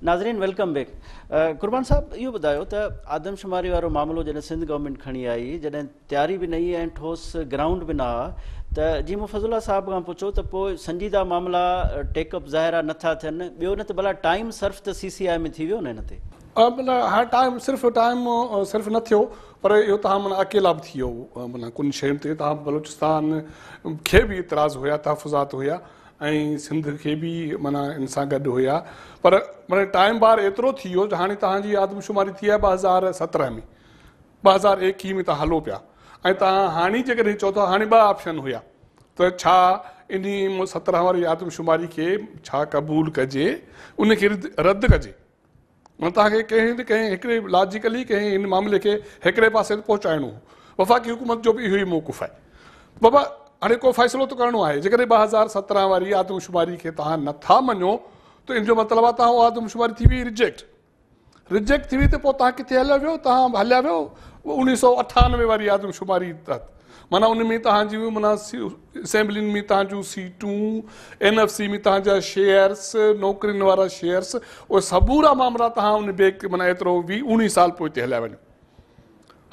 नाज़रीन welcome back. कुर्बान साहब इहो ॿुधायो त आदमशुमारी वारो मामिलो जॾहिं सिंध गवर्नमेंट खणी आई, जॾहिं तयारी बि न हुई ऐं ठोस ग्राउंड बि न हुआ, त जीअं मूं फज़ुल्ला साहब खां पुछो त पोइ संजीदा मामला टेकअप ज़ाहिरा नथा थियनि, ॿियो न त भला टाइम सर्फ त CCI में थी वियो न हिन ते? माना हाणे टाइम सिर्फ़ु न थियो, पर इहो तव्हां माना अकेला बि थी वियो माना कुझु शयुनि ते। तव्हां बलूचिस्तान खे बि इतराज़ हुया, तहफ़ुज़ात हुया ऐं सिंध खे बि माना इन सां गॾु हुया, पर माना टाइम बार एतिरो थी वियो जो हाणे तव्हांजी आदमशुमारी थी आहे 2017 में, 2021 में तव्हां हलो पिया ऐं तव्हां हाणे जेकॾहिं चओ था हाणे 2 ऑप्शन हुया त छा इन 17 वारी आदमशुमारी खे छा क़बूल कजे, उनखे रद्द कजे। माना तव्हांखे कंहिं न कंहिं हिकिड़े लॉजिकली कंहिं इन मामले खे हिकिड़े पासे पहुचाइणो हो। वफ़ाक़ी हुकूमत जो बि इहो ई मौक़ुफ़ आहे। बाबा हाणे को फ़ैसिलो त करिणो आहे। जेकॾहिं 2017 वारी आदमशुमारी खे तव्हां नथा मञो त इन जो मतिलबु आहे तव्हां उहा आदमशुमारी थी वई रिजेक्ट थी वई, त पोइ तव्हां किथे हलिया वियो? तव्हां हलिया वियो 1998 वारी आदमशुमारी तहत। माना उन में तव्हांजी माना असेंबलियुनि में तव्हां जूं सीटूं, NFC में तव्हांजा शेयर्स, नौकिरियुनि वारा शेयर्स, उहे सबूरा मामला तव्हां उन बैंक माना एतिरो 19 साल पोइ हिते हलिया वञो।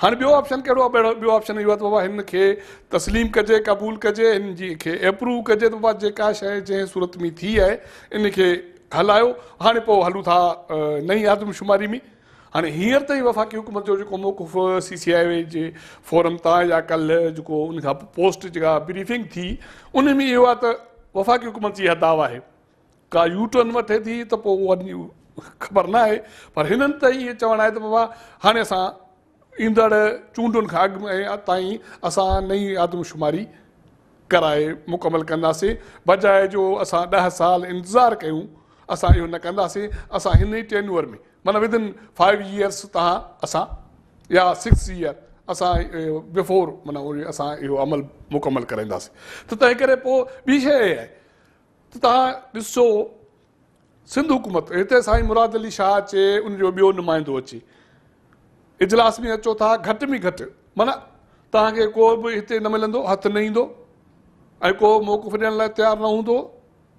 हाणे ॿियो ऑप्शन कहिड़ो आहे? ॿियो ऑप्शन इहो आहे त बाबा हिन खे तस्लीम कजे, क़बूल कजे, हिन जी खे अप्रूव कजे त बाबा जेका शइ जंहिं सूरत में थी आहे इन खे हलायो। हाणे पोइ हलूं था नई आदमशुमारी में। हाणे हींअर ताईं वफ़ाक़ी हुकूमत जो जेको मौक़ुफ़ CCI जे फोरम तां या कल्ह जेको उन खां पोस्ट जेका ब्रीफिंग थी, उन में इहो आहे त वफ़ाक़ी हुकूमत जी इहा दावा आहे, का U-turn वठे थी त पोइ उहा ख़बर न आहे, पर हिननि त इहे चवणु आहे त बाबा हाणे असां ईंदड़ चूंडुनि खां अॻु में ताईं असां नई आदमशुमारी कराए मुकमल कंदासीं, बजाए जो असां 10 साल इंतज़ारु कयूं। असां इहो न कंदासीं। असां हिन ई टेन्यूअर में माना विदिन 5 years असां या 6 year असां बिफोर माना असां इहो अमल मुकमल कराईंदासीं। त तंहिं करे पोइ ॿी शइ आहे त तव्हां ॾिसो सिंध हुकूमत हिते साईं मुराद अली शाह अचे, उनजो ॿियो नुमाइंदो अचे, इजलास में अचो था, घटि में घटि माना तव्हांखे को बि हिते न मिलंदो, हथु न ईंदो ऐं को मौक़ुफ़ ॾियण लाइ तयारु न हूंदो,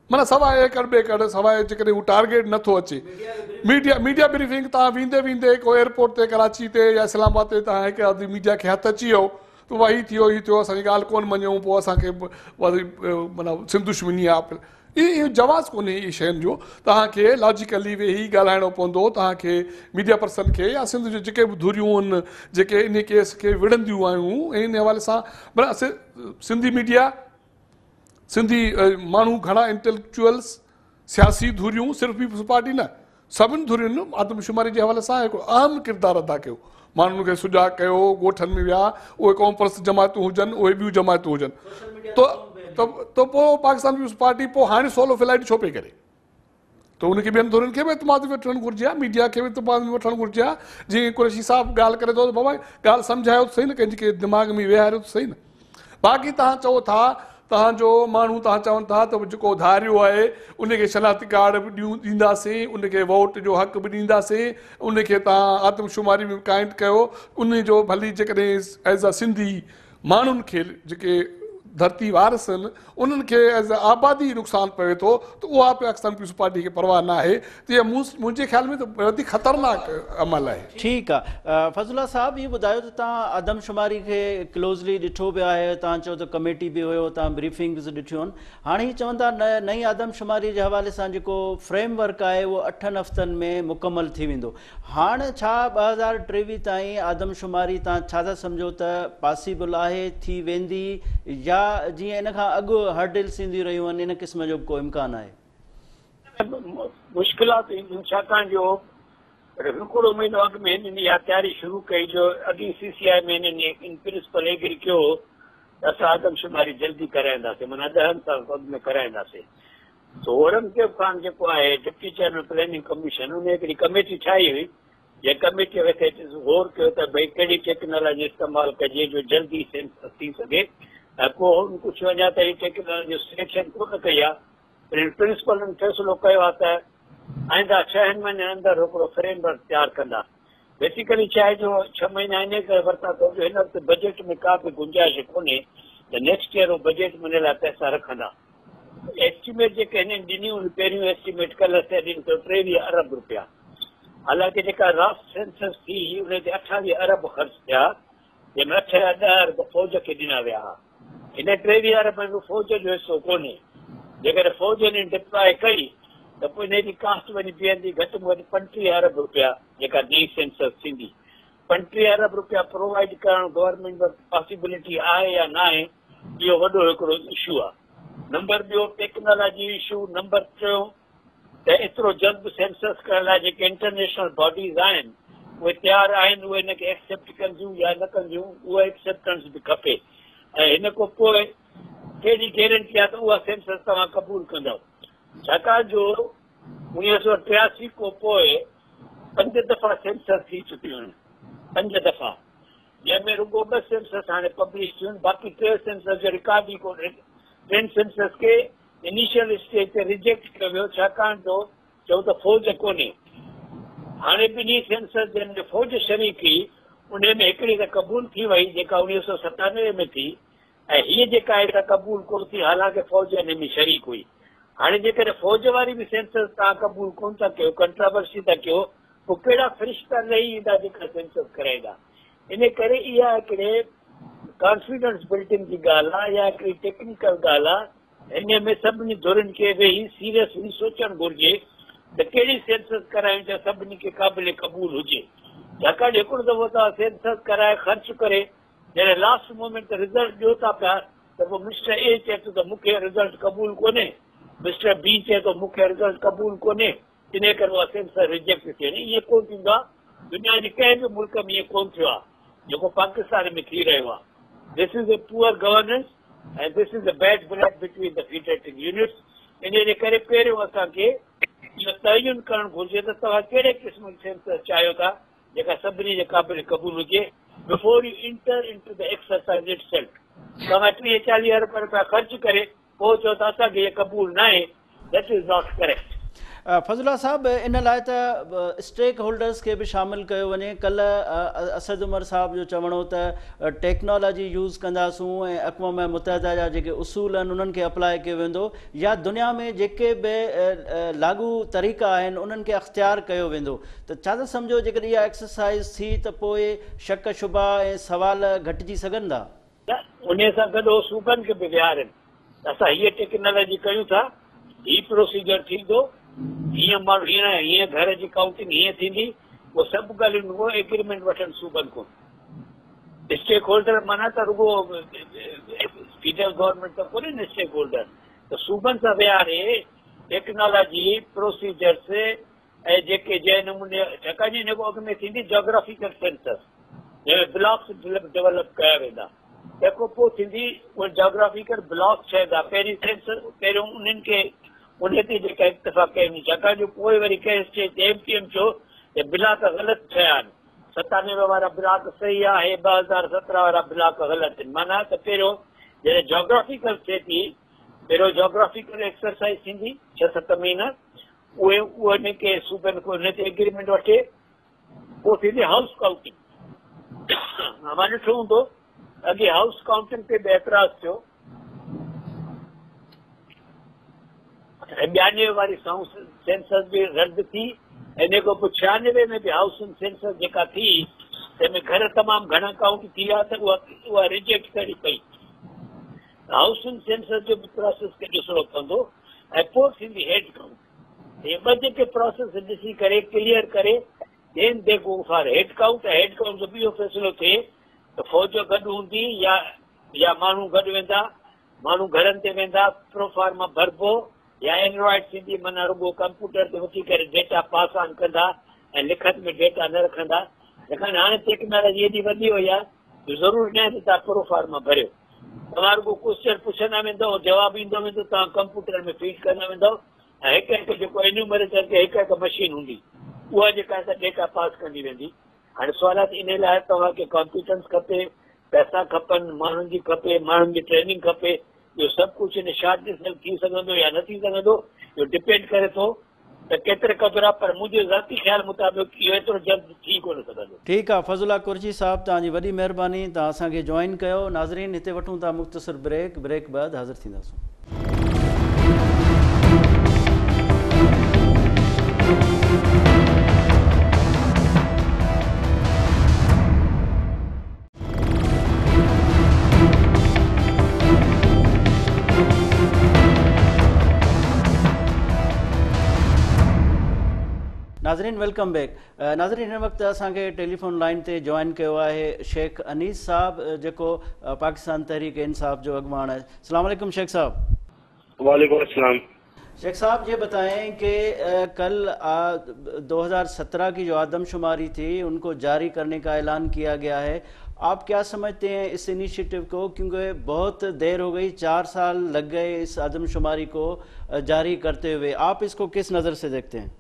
माना सवाइ एकड़ ॿेकड़, सवाइ जेकॾहिं उहो टारगेट नथो अचे। मीडिया ब्रीफिंग तव्हां वेंदे को एयरपोर्ट ते कराची ते या इस्लामाबाद ते तव्हां हिकु आदमी मीडिया खे हथु अची वियो त उहा हीअ थियो असांजी ॻाल्हि कोन मञूं, पोइ असांखे माना सिंध दुश्मनी आहे, इहो जवाज़ कोन्हे इहे शयुनि जो। तव्हांखे लॉजिकली वेही ॻाल्हाइणो पवंदो तव्हांखे मीडिया पर्सन खे या सिंध जो जेके बि धुरियूं आहिनि जेके इन केस खे विढ़ंदियूं आहियूं, इन हवाले सां माना सिंधी मीडिया, सिंधी माण्हू घणा इंटेलेक्चुअल्स, सियासी धुरियूं, सिर्फ़ु पीपल्स पार्टी न, सभिनी धुरियुनि आदमशुमारी जे हवाले सां हिकिड़ो अहम किरदारु अदा कयो। माण्हुनि खे सुजाॻ कयो, ॻोठनि में विया, उहे क़ौम परस्त जमातूं हुजनि, उहे ॿियूं जमातूं हुजनि, त पोइ पाकिस्तान पीपल्स पार्टी पोइ हाणे सोलो फ्लाइट छो पई करे? त उनखे ॿियनि धुरियुनि खे बि इतमाद में वठणु घुरिजे आहे, मीडिया खे बि इतमाद में वठणु घुरिजे आहे। जीअं कुरैशी साहब ॻाल्हि करे थो त बाबा ॻाल्हि सम्झायो त सही न, कंहिंजे दिमाग़ में विहारियो त सही न। बाक़ी तव्हां चओ था तव्हांजो माण्हू, तव्हां चवनि था त जेको धारियो आहे उनखे शनाख़ती कार्ड बि ॾींदासीं, उनखे वोट जो हक़ बि ॾींदासीं, उनखे तव्हां आदमशुमारी में काइंट कयो, उन जो भली जेकॾहिं एज़ अ सिंधी माण्हुनि खे जेके धरती वारिस आहिनि उन्हनि खे एज़ अ आबादी नुक़सानु पवे थो त उहा पाकिस्तान पीपल्स पार्टी खे परवाह न आहे। त इहा मुंहिंजे ख़्याल में त वधीक ख़तरनाक अमल आहे। ठीकु आहे। फज़ुल्ला साहब इहो ॿुधायो त तव्हां आदमशुमारी खे क्लोज़ली ॾिठो पियो आहे, तव्हां चओ त कमेटी बि हुयो, तव्हां ब्रीफिंग्स ॾिठियूं आहिनि, हाणे हीअ चवनि था नई आदमशुमारी जे हवाले सां जेको फ्रेमवर्क आहे उहो 8 हफ़्तनि में मुकमल थी वेंदो। हाणे छा 2023 ताईं आदमशुमारी तव्हां छा था सम्झो त पॉसिबल आहे, थी वेंदी, या जीअं इन खां अॻु हर्डिल्स ईंदियूं रहियूं आहिनि, इन क़िस्म जो को इम्कान आहे? मुश्किलात ईंदियूं, छाकाणि जो हिकिड़ो महीनो अॻु में हिननि इहा तयारी शुरू कई जो अॻी CCI में हिननि इन प्रिंसिपल एग्री कयो त असां आदमशुमारी जल्दी कराईंदासीं, माना 10 साल अॻु में कराईंदासीं। औरंगज़ेब ख़ान जेको आहे डिप्टी चेयरमैन प्लानिंग कमीशन, उन हिकिड़ी कमेटी ठाही हुई, जंहिं कमेटीअ खे गौर कयो त भई कहिड़ी टेक्नोलॉजी इस्तेमालु कजे जो जल्दी थी सघे, ऐं पोइ कुझु अञा त हीअ टेक्नोलॉजी सिलेक्शन कोन कई आहे। प्रिंसिपलनि फ़ैसिलो कयो आहे त आईंदा 6 महीननि अंदरि हिकिड़ो फ्रेमवर्क तयारु कंदा। बेसिकली छा आहे जो 6 महीना इन करे वरिता अथव जो हिन वक़्तु बजट में का बि गुंजाइश कोन्हे त नेक्स्ट ईयर बजट में हिन लाइ पैसा रखंदा। एस्टिमेट जेके हिननि ॾिनियूं पहिरियों एस्टिमेट कल्ह ते ॾिनो 23 अरब रुपया, हालांकि जेका रास्ट सेंसस थी उन ते 28 अरब ख़र्च थिया, जंहिंमें 8 या 10 अरब फौज खे ॾिना विया हुआ। हिन 23 अरब में फौज जो हिसो कोन्हे। जेकर फौज ने डिप्लॉय कई त पोइ हिन जी कास्ट वञी बीहंदी घटि में घटि 35 अरब रुपया, जेका नई सेंसस थींदी। 35 अरब रुपया प्रोवाइड करणु गवर्नमेंट वटि पॉसिबिलिटी आहे या न आहे, इहो वॾो हिकिड़ो इशू आहे। नंबर ॿियो टेक्नोलॉजी इशू। नंबर टियों त एतिरो जल्द सेंसस करण लाइ जेके इंटरनेशनल बॉडीज़ आहिनि उहे तयारु आहिनि, उहे हिनखे एक्सेप्ट कंदियूं या न कंदियूं, उहा एक्सेप्टेंस बि खपे। ऐं हिन खां पोइ कहिड़ी गारंटी आहे त उहा सेंसस तव्हां क़बूल कंदव? छाकाणि जो 1983 खां पोइ 5 दफ़ा सेंसस थी चुकियूं आहिनि, 5 दफ़ा, जंहिंमें रुगो 2 सेंसस हाणे पब्लिश थियूं आहिनि, बाक़ी 3 सेंसस जो रिकॉर्ड ई कोन्हे। 3 सेंसस खे इनिशियल स्टेज ते रिजेक्ट कयो वियो, छाकाणि जो चओ त फौज कोन्हे। हाणे ॿिन्ही सेंसस जंहिंमें फौज शरीक हुई उन में हिकिड़ी त क़बूल थी वई जेका 1997 में थी, ऐं हीअ जेका आहे त क़बूल कोन थी, हालांकि फौज हिन में शरीक हुई। हाणे जेकर फौज वारी बि सेंसस तव्हां क़बूल कोन था कयो, कंट्रावर्सी था कयो, पोइ कहिड़ा फ़रिश्ता लही ईंदा जेका सेंसस कराईंदा? इन करे इहा हिकिड़े कॉन्फिडेंस बिल्डिंग जी ॻाल्हि आहे, या हिकिड़ी टेक्निकल ॻाल्हि आहे। हिन में सभिनी धुरनि खे वेही सीरियसली सोचणु घुरिजे त कहिड़ी सेंसस करायूं त सभिनी खे क़ाबिल क़बूल हुजे। छाकाणि हिकिड़ो दफ़ो तव्हां सेंसस कराए ख़र्च करे जॾहिं लास्ट मोमेंट ते रिज़ल्ट ॾियो था पिया त पोइ मिस्टर ए चए थो त मूंखे रिज़ल्ट क़बूल कोन्हे, मिस्टर बी चए थो मूंखे रिज़ल्ट क़बूल कोन्हे, इन करे उहा सेंसस रिजेक्ट थी वञे। इहे कोन थींदो आहे, दुनिया जे कंहिं बि मुल्क में इहो कोन थियो आहे जेको पाकिस्तान में थी रहियो आहे। This is a poor governance and this is a bad blood between the federating units. इन जे करे पहिरियों असांखे इहो तयन करणु घुरिजे त तव्हां कहिड़े क़िस्म जी सेंसस चाहियो था जेका सभिनी जे क़ाबिल क़बूल हुजे before U inter into the exercise itself. तव्हां 30-40 अरब रुपया ख़र्च करे पोइ चओ त असांखे इहे क़बूल न आहे, दैट इज़ नॉट करेक्ट। फज़लुल्लाह साहब, इन लाइ त स्टेक होल्डर्स खे बि शामिल कयो वञे। कल्ह असद उमर साहब जो चवणो त टेक्नोलॉजी यूज़ कंदासूं ऐं अक़वाम मुतहदा जा जेके उसूल आहिनि उन्हनि खे अप्लाई कयो वेंदो, या दुनिया में जेके बि लागू तरीक़ा आहिनि उन्हनि खे अख़्तियार कयो वेंदो। त छा था सम्झो जेकॾहिं इहा एक्सरसाइज़ थी त पोइ शक शुबा ऐं सवाल घटिजी सघनि था? उन सां गॾु सूबनि खे बि विहारनि, असां हीअ टेक्नोलॉजी कयूं था, हीअ प्रोसीजर थींदो, हीअं माण्हू हीअं घर जी काउंटिंग हीअं थींदी, उहो सभु ॻाल्हियूं रुगो एग्रीमेंट वठनि सूबनि खां। स्टेक होल्डर माना त रुगो फेडरल गवर्नमेंट त कोन्हे न स्टेक होल्डर, त सूबनि सां विहारे टेक्नोलॉजी प्रोसीजर्स ऐं जेके जंहिं नमूने छाकाणि हिन खां अॻु में थींदी जोग्राफिकल सेंसस जंहिंमें ब्लॉक्स डेवलप कया वेंदा, तंहिंखां पोइ थींदी उहे जोग्राफिकल ब्लॉक चइबा। पहिरीं सेंसस पहिरियों उन्हनि खे उन ते जेका इतफ़ाक़ कई, छाकाणि जो पोइ वरी कंहिं स्टेज ते MTM चयो त ब्लॉक ग़लति ठहिया आहिनि, 97 वारा ब्लॉक सही आहे, 2017 वारा ब्लॉक ग़लति आहिनि। माना त पहिरियों जॾहिं जोग्राफिकल थिए थी, पहिरियों जोग्राफिकल एक्सरसाइज थींदी 6-7 महीना, उहे हिनखे सूबनि खां हिन ते एग्रीमेंट वठे, पोइ थींदी हाउस काउंटिंग। मां ॾिठो हूंदो अॻे हाउस काउंटिंग ते बि एतिराज़ थियो, 92 वारी सेंसस बि रद्द थी, हिन खां पोइ 96 में बि हाउसिंग सेंसस जेका थी तंहिंमें घर तमामु घणा काउंट थी विया त उहा रिजेक्ट करी पई। हाउसिंग सेंसस जो बि प्रोसेस खे ॾिसणो पवंदो ऐं पोइ थींदी हेड काउंट। हे ॿ जेके प्रोसेस ॾिसी करे क्लियर करे then they go for head count. Head count जो ॿियो फ़ैसिलो थिए त फ़ौज गॾु हूंदी या माण्हू गॾु वेंदा, माण्हू घरनि ते वेंदा, प्रोफार्मा भरबो, या एंड्रॉइड थींदी, माना रुगो कंप्यूटर ते वठी करे डेटा पास ऑन कंदा ऐं लिखत में डेटा न रखंदा। छाकाणि हाणे टेक्नोलॉजी एॾी वधी वई आहे जो ज़रूरी न आहे त तव्हां प्रोफार्मा भरियो, तव्हां रुगो क्वेश्चन पुछंदा वेंदव, जवाबु ईंदो वेंदो, तव्हां कंप्यूटर में फीड कंदा वेंदव ऐं हिकु हिकु जेको एन्यूमरेटर खे हिकु हिकु मशीन हूंदी उहा जेका आहे डेटा पास कंदी वेंदी। हाणे सवालात इन लाइ तव्हांखे कॉम्पिटेंस खपे, पैसा खपनि, माण्हुनि जी खपे, माण्हुनि जी ट्रेनिंग खपे, इहो सभु कुझु इन शॉर्ट डिस्टेंस थी सघंदो या न थी सघंदो, इहो डिपेंड करे थो त केतिरे क़दुरु आहे, पर मुंहिंजे ज़ाती ख़्याल मुताबिक़ इहो एतिरो जल्द थी कोन सघंदो। ठीकु आहे फज़लुल्लाह कुरैशी साहब, तव्हांजी वॾी महिरबानी, तव्हां असांखे जॉइन कयो। नाज़रीन, हिते वठूं था मुख़्तसिर ब्रेक बाद हाज़िर थींदासीं। नाज़रीन वेलकम बैक। नाज़रीन हिन वक़्तु असांखे टेलीफोन लाइन ते जॉइन कयो आहे शेख अनीस साहब जेको पाकिस्तान तहरीक इंसाफ जो अॻुवाण आहे। अस्सलाम वालेकुम शेख साहब। वालेकुम अस्सलाम। शेख साहब ये बताएं कि कल 2017 की जो आदमशुमारी थी उनको जारी करने का ऐलान किया गया है, आप क्या समझते हैं इस इनिशिएटिव को, क्योंकि बहुत देर हो गई, 4 साल लग गए इस आदमशुमारी को जारी करते हुए, आप इसको किस नज़र से देखते हैं?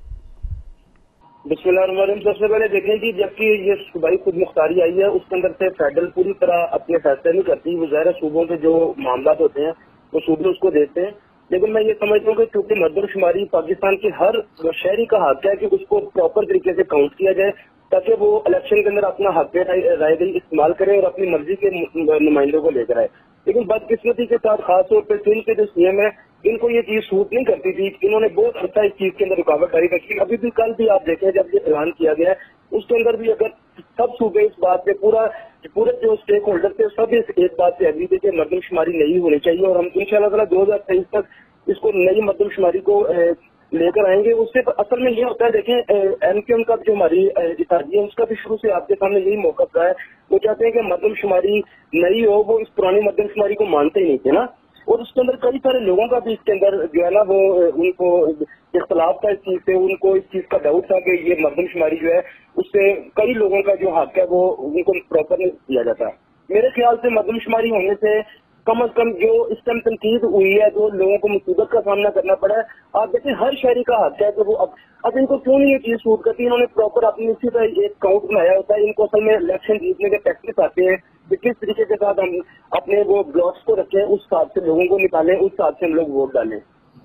बिस्मिल्लाहिर्रहमानिर्रहीम। सबसे पहले देखें कि जबकि ये सूबाई खुद मुख्तारी आई है उसके अंदर से फेडरल पूरी तरह अपने फैसले नहीं करती, वो ज़ाहिर सूबों के जो मामला होते हैं वो सूबे उसको देते हैं। लेकिन मैं ये समझता हूँ कि चूंकि मर्दमशुमारी पाकिस्तान के हर शहरी का हक है कि उसको प्रॉपर तरीके से काउंट किया जाए ताकि वो इलेक्शन के अंदर अपना हक राय दही इस्तेमाल करे और अपनी मर्जी के नुमाइंदों को लेकर आए। लेकिन बदकिस्मती के साथ खासतौर पर सिंध के जो सीएम है इनको ये चीज सूट नहीं करती थी, इन्होंने बहुत अच्छा इस चीज के अंदर रुकावटदारी रखी। अभी भी कल भी आप देखें जब ये ऐलान किया गया है उसके अंदर भी अगर सब सूबे इस बात पे पूरे जो स्टेक होल्डर थे सब एक बात पे एग्री थे कि मर्दमशुमारी नहीं होनी चाहिए और हम इंशाल्लाह 2023 तक इसको नई मर्दमशुमारी को लेकर आएंगे। उससे असल में ये होता है, देखें एमक्यूएम का जो हमारी इत्तेहादी है उसका भी शुरू से आपके सामने यही मौक़िफ़ रहा है। वो चाहते हैं कि मर्दमशुमारी नई हो, वो इस पुरानी मर्दमशुमारी को मानते ही नहीं थे ना, और उसके अंदर कई सारे लोगों का भी इसके अंदर जो है ना वो उनको इख्तलाफ था इस चीज से, उनको इस चीज का डाउट था कि ये मर्दमशुमारी जो है उससे कई लोगों का जो हक है वो उनको प्रॉपर नहीं दिया जाता। मेरे ख्याल से मर्दमशुमारी होने से कम अज कम जो इस टाइम तनकीद हुई है, जो लोगों को मुसीबत का सामना करना पड़ा है, आप देखिए हर शहरी का हक है कि वो अब इनको क्यों नहीं ये चीज सूट करती। इन्होंने प्रॉपर अपनी इसी तरह एक काउंट बनाया होता है, इनको असल में इलेक्शन जीतने के टैक्टिक्स आते हैं कि किस तरीके के साथ हम अपने वो ब्लॉक्स को रखें, उस हिसाब से लोगों को निकालें, उस हिसाब से हम लोग वोट डालें।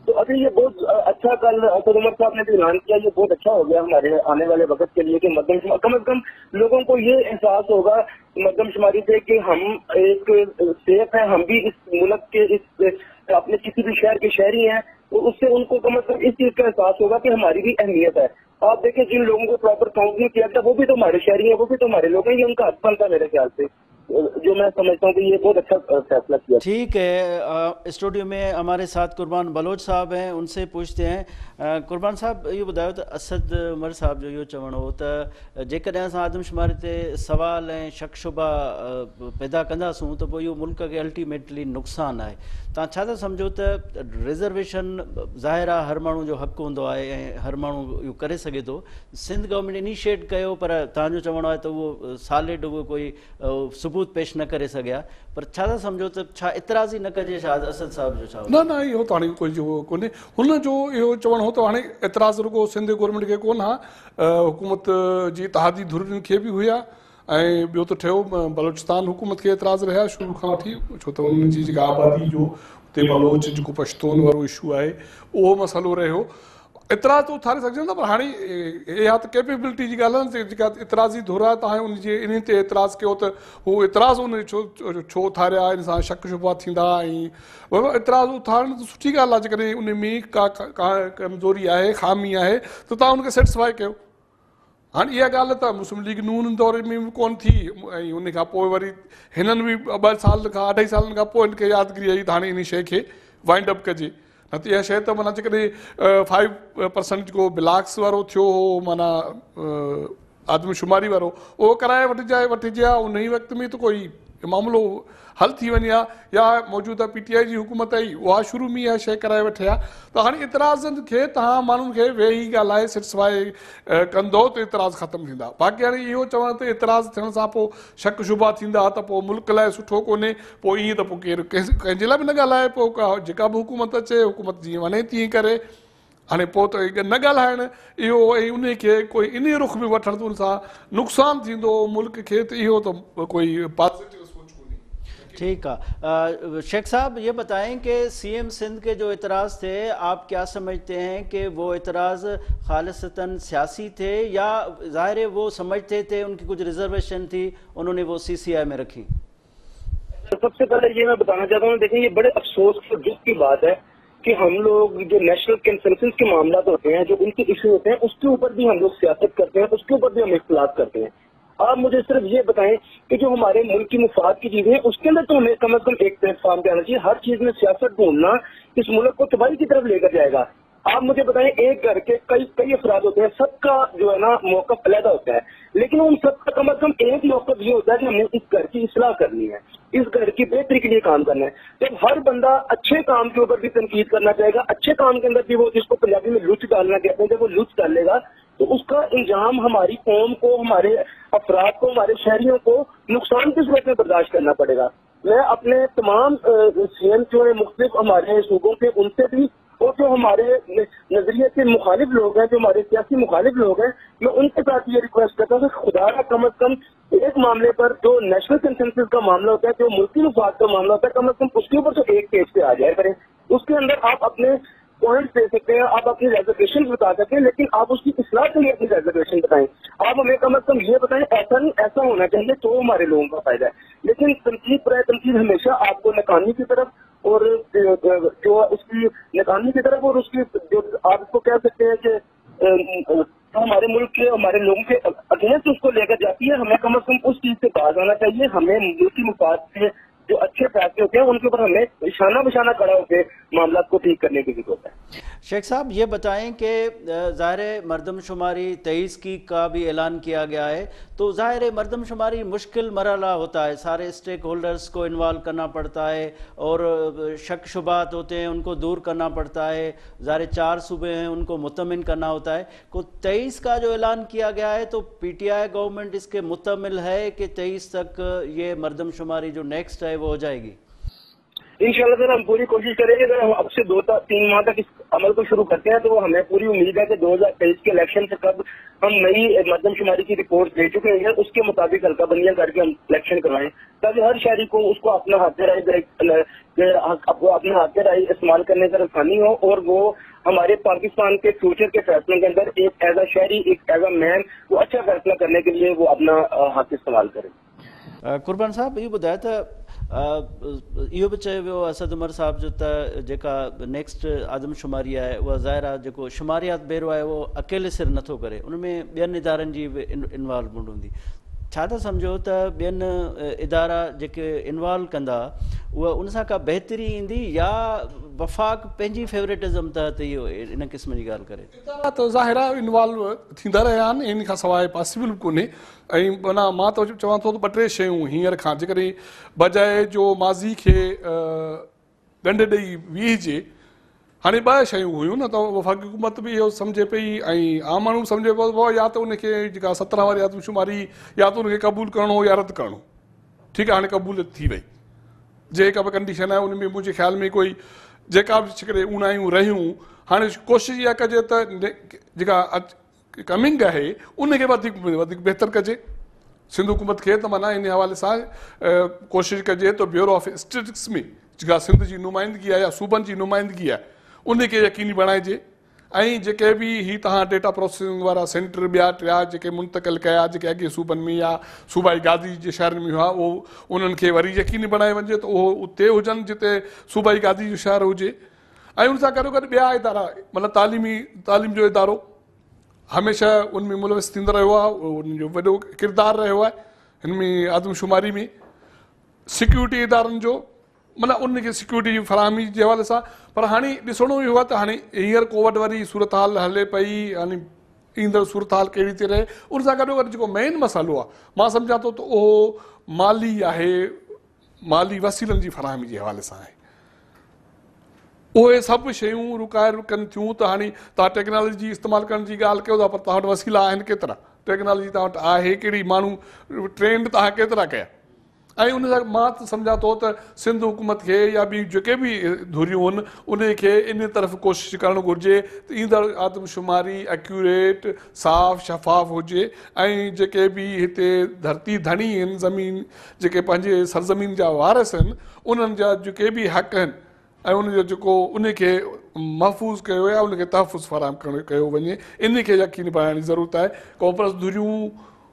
तो अभी ये बहुत अच्छा कल असद उमर साहब ने भी ऐलान किया, ये बहुत अच्छा हो गया हमारे आने वाले वक्त के लिए कि मर्दमशुमारी कम से कम लोगों को ये एहसास होगा मर्दमशुमारी से कि हम एक सेफ हैं, हम भी इस मुल्क के इस अपने किसी भी शहर के शहरी हैं, तो उससे उनको कम से कम इस चीज का एहसास होगा कि हमारी भी अहमियत है। आप देखें जिन लोगों को प्रॉपर काउंट नहीं किया गया वो भी तो हमारे शहरी हैं, वो भी तो हमारे लोग हैं, ये उनका हक बनता है मेरे ख्याल से, जो मैं समझता हूँ कि ये बहुत अच्छा फैसला किया। ठीक है, स्टूडियो में हमारे साथ कुर्बान बलोच साहब हैं, उनसे पूछते हैं। कुर्बान साहब इहो ॿुधायो त असद उमर साहब जो इहो चवणो हो त जेकॾहिं असां आदमशुमारी ते सवाल ऐं शक शुबा पैदा कंदासूं त पोइ इहो मुल्क खे अल्टीमेटली नुक़सानु आहे। तव्हां छा था सम्झो त रिज़र्वेशन ज़ाहिर आहे हर माण्हू जो हक़ु हूंदो आहे ऐं हर माण्हू इहो करे सघे थो, सिंध गवर्नमेंट इनिशिएट कयो पर तव्हांजो चवणो आहे त उहो सॉलिड उहो कोई सबूत पेश न करे सघिया, पर छा था सम्झो त छा इतराज़ ई न कजे छा असद साहब जो? छा न इहो त हाणे कोई जो कोन्हे, हुन जो इहो चवणु हो त हाणे एतिराज़ रुगो सिंध गवर्नमेंट खे कोन हा, हुकूमत जी इत्तेहादी धुरियुनि खे बि हुया ऐं ॿियो त ठहियो बलोचिस्तान हुकूमत खे एतिराज़ रहिया शुरू खां वठी, छो त उन्हनि जी जेका आबादी जो हुते बलोच जेको पश्तून वारो इशू आहे उहो मसइलो रहियो। एतिराज़ त उथारे सघिजनि था, पर हाणे इहा त कैपेबिलिटी जी ॻाल्हि आहे न, जेका एतिराज़ी धुर आहे तव्हां उनजे इन ते एतिराज़ कयो त हू एतिराज़ उन छो उथारिया, इन सां शक शुबा थींदा, ऐं एतिराज़ उथारण त सुठी ॻाल्हि आहे। जेकॾहिं उन में का कमज़ोरी आहे, ख़ामी आहे त तव्हां उनखे सेटिस्फाई कयो। हाणे इहा ॻाल्हि त मुस्लिम लीग नून दौरे में बि कोन थी, ऐं उन खां पोइ वरी हिननि बि 2 साल खां 2.5 सालनि खां पोइ हिनखे यादगिरी आई त हाणे इन शइ खे वाइंड अप कजे। न त इहा शइ त माना जेकॾहिं 5% जेको ब्लॉक्स वारो थियो हो, माना आदमशुमारी वारो, उहो कराए वठिजे हा, उन ई वक़्त में त कोई मामिलो हल थी वञे हा, या मौजूदा PTI जी हुकूमत आई उहा शुरू में इहा शइ कराए वठे हा। त हाणे इतराज़नि खे तव्हां माण्हुनि खे वेही ॻाल्हाए सेटिस्फाई कंदो त इतराज़ ख़तमु थींदा। बाक़ी हाणे इहो चवण त इतराज़ थियण सां पोइ शक शुबा थींदा त पोइ मुल्क लाइ सुठो कोन्हे, पोइ ईअं त पोइ केरु कंहिंजे लाइ बि न ॻाल्हाए, पोइ जेका बि हुकूमत अचे हुकूमत जीअं वञे तीअं करे। हाणे पोइ त न ॻाल्हाइण इहो ऐं उन खे कोई इन रुख में वठण त उन सां नुक़सानु थींदो मुल्क खे, त इहो त कोई पॉजिटिव सोच कोन्हे। ठीक है, शेख साहब ये बताएं कि CM सिंध के जो इतराज़ थे, आप क्या समझते हैं कि वो इतराज़ खालिसतन सियासी थे या ज़ाहिर है वो समझते थे उनकी कुछ रिजर्वेशन थी, उन्होंने वो CCI में रखी? सबसे पहले ये मैं बताना चाहता हूँ, देखिए ये बड़े अफसोस और दुख की बात है کہ ہم لوگ جو نیشنل کنسنسس کے معاملات ہوتے ہیں, جو ان کے ایشو ہوتے ہیں, اس کے اوپر بھی ہم لوگ سیاست کرتے ہیں, اس کے اوپر بھی ہم اختلاف کرتے ہیں. آپ مجھے صرف یہ بتائیں کہ جو ہمارے ملک کی مفاد کی چیزیں ہیں اس کے اندر تو ہمیں کم از کم ایک پلیٹ فارم پہ آنا چاہیے. ہر چیز میں سیاست ڈھونڈنا اس ملک کو تباہی کی طرف لے کر جائے گا. آپ مجھے بتائیں, ایک گھر کے کئی افراد ہوتے ہیں, سب کا جو ہے نا موقف علیحدہ ہوتا ہے, لیکن ان سب کا کم از کم ایک موقف یہ ہوتا ہے کہ ہمیں اس گھر کی اصلاح کرنی ہے, اس گھر کی بہتری کے لیے کام کرنا ہے. جب ہر بندہ اچھے کام کے اوپر بھی تنقید کرنا چاہے گا, اچھے کام کے اندر بھی وہ جس کو پنجابی میں لچ ڈالنا کہتے ہیں, جب وہ لچ ڈالے گا تو اس کا انجام ہماری قوم کو, ہمارے افراد کو, ہمارے شہریوں کو نقصان کی صورت میں برداشت کرنا پڑے گا. میں اپنے تمام سی ایم جو ہے مختلف ہمارے صوبوں کے, ان سے بھی, اور جو ہمارے نظریے کے مخالف لوگ ہیں, جو ہمارے سیاسی مخالف لوگ ہیں, میں ان کے ساتھ یہ ریکویسٹ کرتا ہوں کہ خدا کا کم از کم ایک معاملے پر جو نیشنل کنسنسس کا معاملہ ہوتا ہے, جو ملکی مفاد کا معاملہ ہوتا ہے, کم از کم اس کے اوپر تو ایک پیج پہ آ جائے کریں. اس کے اندر آپ اپنے پوائنٹس دے سکتے ہیں, آپ اپنی ریزرویشن بتا سکتے ہیں, لیکن آپ اس کی اصلاح کے لیے اپنی ریزرویشن بتائیں. آپ ہمیں کم از کم یہ بتائیں ایسا نہیں, ایسا ہونا چاہیے تو ہمارے لوگوں کا فائدہ ہے. لیکن تنقید پر تنقید ہمیشہ آپ کو ناکامی کی طرف, اور جو اس کی ناکامی کی طرف, اور اس کی جو آپ اس کو کہہ سکتے ہیں کہ ہمارے ملک کے, ہمارے لوگوں کے اگینسٹ اس کو لے کر جاتی ہے. ہمیں کم از کم اس چیز سے باز آنا چاہیے. ہمیں ملکی مفاد سے جو اچھے فیصلے ہوتے ہیں ان کے اوپر ہمیں نشانہ بشانہ کھڑا ہو کے معاملات کو ٹھیک کرنے کی ضرورت ہے. شیخ صاحب یہ بتائیں کہ ظاہر مردم شماری 23 کا بھی اعلان کیا گیا ہے, تو ظاہر مردم شماری مشکل مرحلہ ہوتا ہے, سارے اسٹیک ہولڈرز کو انوالو کرنا پڑتا ہے, اور شک شبہات ہوتے ہیں ان کو دور کرنا پڑتا ہے. ظاہر 4 صوبے ہیں ان کو مطمئن کرنا ہوتا ہے. کو 23 کا جو اعلان کیا گیا ہے, تو پی ٹی آئی گورنمنٹ اس کے متمل ہے کہ 23 تک یہ مردم شماری جو نیکسٹ ہے وہ ہو جائے گی؟ انشاءاللہ سر ہم پوری کوشش کریں گے. اگر ہم اب سے 2-3 ماہ تک اس عمل کو شروع کرتے ہیں تو ہمیں پوری امید ہے کہ 2023 کے الیکشن سے قبل ہم نئی مردم شماری کی رپورٹ دے چکے ہیں, اس کے مطابق حلقہ بندیاں کر کے ہم الیکشن کروائیں, تاکہ ہر شہری کو اس کو اپنا ہاتھ رائے استعمال کرنے کا آسانی ہو, اور وہ ہمارے پاکستان کے فیوچر کے فیصلوں کے اندر ایک ایز اے شہری, ایک ایز اے مین وہ اچھا فیصلہ کرنے کے لیے وہ اپنا ہاتھ استعمال کرے. قربان صاحب یہ بتایا تھا یہ بھی چاہے وہ اسد عمر صاحب جو تا جیکا نیکسٹ آدم شماری ہے وہ ظاہرہ جو شماریات بیرو ہے وہ اکیلے سر نتھو کرے, ان میں بین ادارن جی انوالومنٹ ہوندی. چھا تا سمجھو تا بین ادارہ جے انوالو کندا وہ ان سا کا بہتری اندی, یا وفاق پنجی فیوریٹزم تحت یہ ان قسم کی گال کرے؟ ادارہ تو ظاہرہ انوالو تھیندا رہیا آہن, ان کا سوائے پاسبل کونے. مانا मां तो चवां थो त 2-3 शयूं हींअर खां जेकॾहिं बजाए जो माज़ी खे ॾंड ॾेई वीहिजे, हाणे 2 शयूं हुयूं न, त वफ़ाक़ी हुकूमत बि इहो सम्झे पई ऐं आम माण्हू सम्झे पियो, या त उनखे जेका 17 वारी आदमशुमारी या त उनखे क़बूल करणो या रद्द करणो. ठीकु आहे, हाणे क़बूलियत थी वई, जेका बि कंडीशन आहे उन में मुंहिंजे ख़्याल में कोई जेका बि जेकॾहिं उणायूं रहियूं, हाणे कोशिशि इहा कजे त जेका कमिंग आहे उनखे वधीक बहितर कजे सिंध हुकूमत खे. त माना इन हवाले सां कोशिशि कजे त ब्यूरो ऑफ स्टेटिस्टिक्स में जेका सिंध जी नुमाइंदगी आहे या सूबनि जी नुमाइंदगी आहे उनखे यकीनी बणाइजे. ऐं जेके बि हीअ तव्हां डेटा प्रोसेसिंग वारा सेंटर ॿिया 3 जेके मुंतक़िल कया, जेके अॻे सूबनि में या सूबाई गादी जे शहरनि में हुआ, उहो उन्हनि खे वरी यकीनी बणाए वञे त उहो उते हुजनि जिते सूबाई गादी जो शहर हुजे. ऐं उन सां गॾोगॾु ॿिया इदारा, मतिलबु तालीम जो इदारो हमेशह उनमें मुलविस थींदो रहियो आहे, उनजो वॾो किरदारु रहियो आहे हिन में आदमशुमारी में. सिक्योरिटी इदारनि जो मतिलबु उनखे सिक्योरिटी जी फराहमी जे हवाले सां. पर हाणे ॾिसणो इहो आहे त हाणे हींअर कोविड वारी सूरत हाल हले पई, हाणे ईंदड़ सूरत हाल कहिड़ी थी रहे, उन सां गॾोगॾु जेको मेन मसालो आहे मां सम्झां थो त उहो माली आहे, माली वसीलनि जी फराहमी जे हवाले सां आहे. उहे सभु शयूं रुकनि थियूं त हाणे तव्हां टेक्नोलॉजी इस्तेमालु करण जी ॻाल्हि कयो था, पर तव्हां वटि वसीला आहिनि केतिरा, टेक्नोलॉजी तव्हां वटि आहे कहिड़ी, माण्हू ट्रेंड तव्हां केतिरा कया. ऐं उन सां मां त सम्झां थो त सिंध हुकूमत खे या ॿी जेके बि धुरियूं आहिनि उनखे इन तरफ़ कोशिशि करणु घुरिजे त ईंदड़ आदमशुमारी एक्यूरेट, साफ़, शफ़ाफ़ हुजे. ऐं जेके बि हिते धरती धणी आहिनि, ज़मीन जेके पंहिंजे सरज़मीन जा वारिस आहिनि, उन्हनि जा जेके बि हक़ आहिनि ऐं उनजो जेको उनखे महफ़ूज़ कयो या उनखे तहफ़ुज़ फराहम कयो वञे, इनखे यकीनी बणाइण जी ज़रूरत आहे. कॉपरस धुरियूं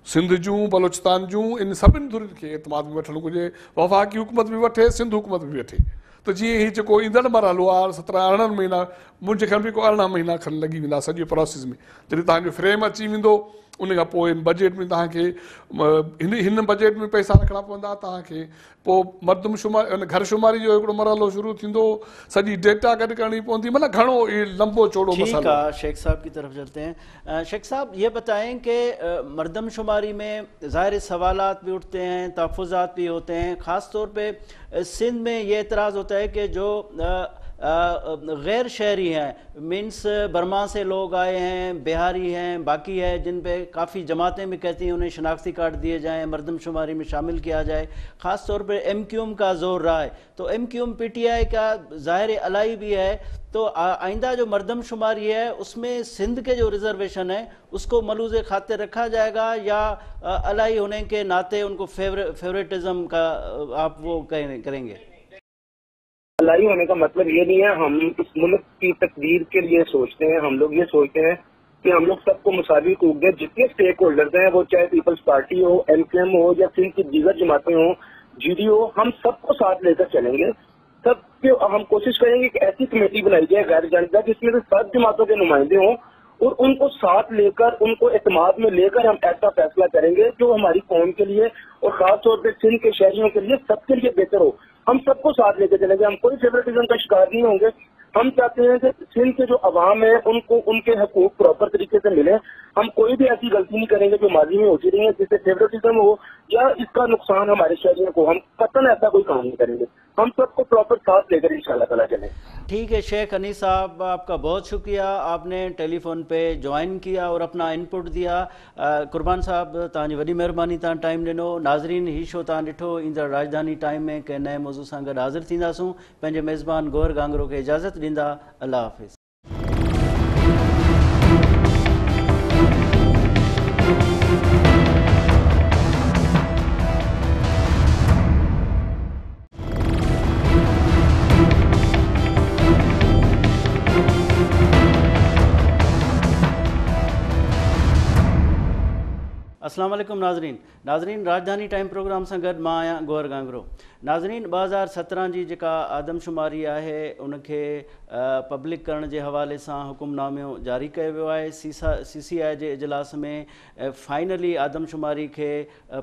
सिंध जूं बलोचिस्तान जूं इन सभिनी धुरियुनि खे एतमाद में वठणु घुरिजे, वफ़ाक़ी हुकूमत बि वठे, सिंध हुकूमत बि वठे। त जीअं ही जेको ईंदड़ मरहलो आहे 17-18 महीना, मुंहिंजे ख़्याल में को 18 महीना खनि लॻी वेंदा सॼे प्रोसेस में। जॾहिं तव्हांजो फ्रेम अची वेंदो, उन खां पोइ बजट में तव्हांखे हिन बजट में पैसा रखणा पवंदा तव्हांखे, पोइ मर्दमशुमारी घरशुमारी जो हिकिड़ो मरहलो शुरू थींदो, सॼी डेटा गॾु करणी पवंदी, मतिलबु घणो इहो लंबो चौड़ो मसइलो। ठीक है, शेख साहब की तरफ चलते हैं। शेख साहब ये बताएं कि मर्दमशुमारी में ज़ाहिर सवालात भी उठते हैं, तहफ़्फ़ुज़ात भी होते हैं। ख़ास तौर पे सिंध में ये एतराज़ होता है कि जो गैर शहरी हैं, मीन्स बर्मा से लोग आए हैं, बिहारी हैं, बाकी है, जिन पे काफ़ी जमातें भी कहती हैं उन्हें शनाख्ती कार्ड दिए जाएँ, मर्दमशुमारी में शामिल किया जाए। ख़ास तौर पे MQM का जोर रहा है, तो MQM PTI का ज़ाहिर अलाई भी है। तो आइंदा जो मर्दमशुमारी है उसमें सिंध के जो रिजर्वेशन है उसको मलूज़ खातिर रखा जाएगा, या अलाई होने के नाते उनको फेवरेटिज्म का आप वो करेंगे? अलाई होने का मतलब ये नहीं है, हम इस मुल्क की तकदीर के लिए सोचते हैं। हम लोग ये सोचते हैं कि हम लोग सबको मुसावी हकूक दें। जितने स्टेक होल्डर्स हैं, वो चाहे पीपल्स पार्टी हो, MQM हो, या सिंध की दीगर जमातें हो, GD हो, हम सबको साथ लेकर चलेंगे। सबके हम कोशिश करेंगे कि ऐसी कमेटी बनाई जाए गैर जानबदार, जिसमें से सब जमातों के नुमाइंदे हों, और उनको साथ लेकर, उनको एतमाद में लेकर हम ऐसा फैसला करेंगे जो हमारी कौम के लिए और खास तौर पर सिंध के शहरियों के लिए, सबके लिए बेहतर हो। हम सबको साथ लेकर चलेंगे, हम कोई फेवरेटिज्म का शिकार नहीं होंगे। हम चाहते हैं कि सिंध के जो अवाम है उनको उनके हकूक प्रॉपर तरीके से मिले। हम कोई भी ऐसी गलती नहीं करेंगे जो माजी में होती रही है, जिससे फेवरेटिज्म हो या इसका नुकसान हमारे शहरियों को। हम कतन ऐसा कोई काम नहीं करेंगे, हम सबको प्रॉपर साथ लेकर इंशाल्लाह ताला चलें। ठीक है शेख अनीस साहब, आपका बहुत शुक्रिया, आपने टेलीफोन पे ज्वाइन किया और अपना इनपुट दिया। कुर्बान साहब तव्हांजी वॾी महिरबानी, तव्हां टाइम ॾिनो। नाज़रीन, ही शो तव्हां ॾिठो, ईंदड़ राजधानी टाइम में कंहिं नए मौज़ू सां गॾु हाज़िर थींदासूं। पंहिंजे मेज़बान गौहर गांगरो खे इजाज़त ॾींदा। अल्लाह हाफ़िज़। अस्सलाम वालेकुम नाज़रीन, राजधानी टाइम प्रोग्राम सां गॾु मां आहियां गौहर गांगरो। नाज़रीन, 2017 जी जेका आदमशुमारी आहे उनखे पब्लिक करण जे हवाले सां हुकुमनामो जारी कयो वियो आहे। CCI जे इजलास में फाइनली आदमशुमारी खे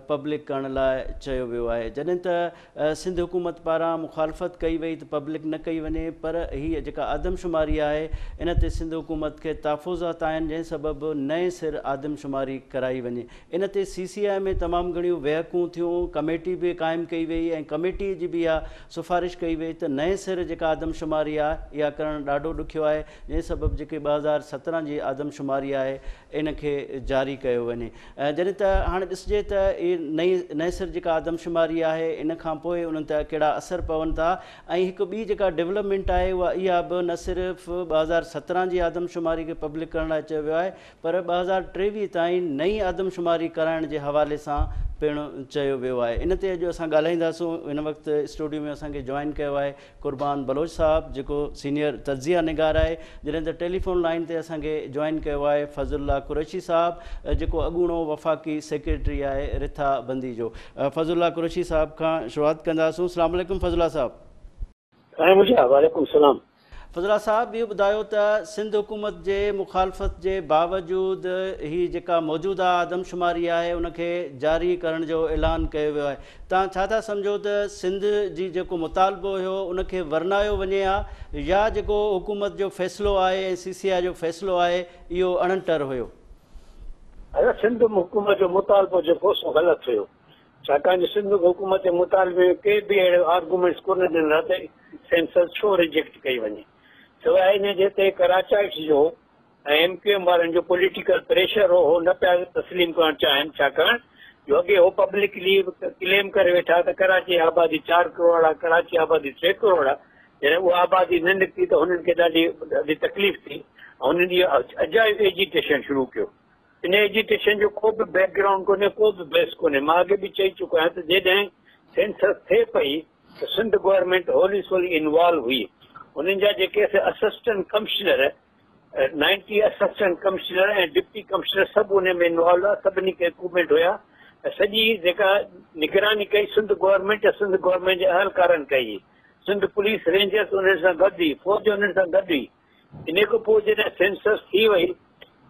पब्लिक करण लाइ चयो वियो आहे। जॾहिं त सिंध हुकूमत पारां मुखालफ़त कई वई त पब्लिक न कई वञे, पर हीअ जेका आदमशुमारी आहे इन ते सिंध हुकूमत खे तहफ़्फ़ुज़ात आहिनि, जंहिं सबबु नए सिर आदमशुमारी कराई वञे। इन ते CCI में तमामु घणियूं वेहकूं थियूं, कमेटी बि क़ाइमु कई वई ऐं कमेटी जी बि इहा सिफ़ारिश कई वई त नए सिर जेका आदमशुमारी आहे इहा करणु ॾाढो ॾुखियो आहे, जंहिं सबबु जेके 2017 जी आदमशुमारी आहे इन खे जारी कयो वञे। जॾहिं त हाणे ॾिसिजे त इहा नए सिर जेका आदमशुमारी आहे इन खां पोइ उन्हनि ते कहिड़ा असर पवनि था। ऐं हिकु ॿी जेका डेवलपमेंट आहे उहा इहा बि न सिर्फ़ु 2017 जी आदमशुमारी खे पब्लिक करण लाइ चयो वियो आहे, पर 2023 ताईं नई आदमशुमारी कराइण जे हवाले सां पिणु चयो वियो आहे। इन ते अॼु असां ॻाल्हाईंदासूं। इन वक़्तु स्टूडियो में असांखे जॉइन कयो आहे कुर्बान बलोच साहब, जेको सीनियर तजिया निगार आहे। जॾहिं त टेलीफोन लाइन ते असांखे जॉइन कयो आहे फज़लुल्लाह कुरैशी साहब, जेको अॻूणो वफ़ाक़ी सेक्रेटरी आहे रिथा बंदी जो। फज़लुल्लाह कुरैशी साहब खां शुरूआत कंदासूं। अस्सलाम वालेकुम फज़लुल्लाह साहब। वालेकुम सलाम। फज़ला साहब, इहो ॿुधायो त सिंध हुकूमत जे मुखालफ़त जे बावजूदि ही जेका मौजूदा आदमशुमारी आहे उनखे जारी करण जो ऐलान कयो वियो आहे। तव्हां छा था सम्झो त सिंध जी जेको मुतालबो हुयो उनखे वरनायो वञे हा, या जेको हुकूमत जो फ़ैसिलो आहे ऐं CCI जो फ़ैसिलो आहे इहो अणटर हुयो? सिंध हुकूमत जो मुतालबो जेको सो ग़लति हुयो, छाकाणि सिंध हुकूमत जे मुतालबे के बि अहिड़ो आर्गूमेंट्स कोन ॾिना त सेंसस छो रिजेक्ट कई वञे, सवाइ इन जे ते कराचाइट्स जो ऐं MQM वारनि जो पॉलिटिकल प्रेशर हो न पिया तस्लीम करणु चाहिनि, छाकाणि जो अॻे हो पब्लिकली क्लेम करे वेठा त कराची आबादी 4 करोड़ आहे, कराची आबादी 3 करोड़ आहे। जॾहिं उहा आबादी न निकिती त हुननि खे ॾाढी तकलीफ़ थी ऐं हुननि इहो अजाइब एजिटेशन शुरू कयो। इन एजिटेशन जो को बि बैकग्राउंड कोन्हे, को बि बेस कोन्हे। मां अॻे बि चई चुको आहियां त जॾहिं सेंसस थिए पई त सिंध गवर्नमेंट होली सोली इन्वॉल्व हुई। उन्हनि जा जेके असिस्टेंट कमिश्नर 90 असिस्टेंट कमिश्नर ऐं डिप्टी कमिश्नर सभु उन में इन्वॉल्व आहे, सभिनी खे रिक्रूटमेंट हुया। सॼी जेका निगरानी कई सिंध गवर्नमेंट ऐं सिंध गवर्नमेंट जे अहलकारनि कई। सिंध पुलिस रेंजर्स उन्हनि सां गॾु हुई, फौज उन्हनि सां गॾु हुई। इन खां पोइ जॾहिं सेंसस थी वई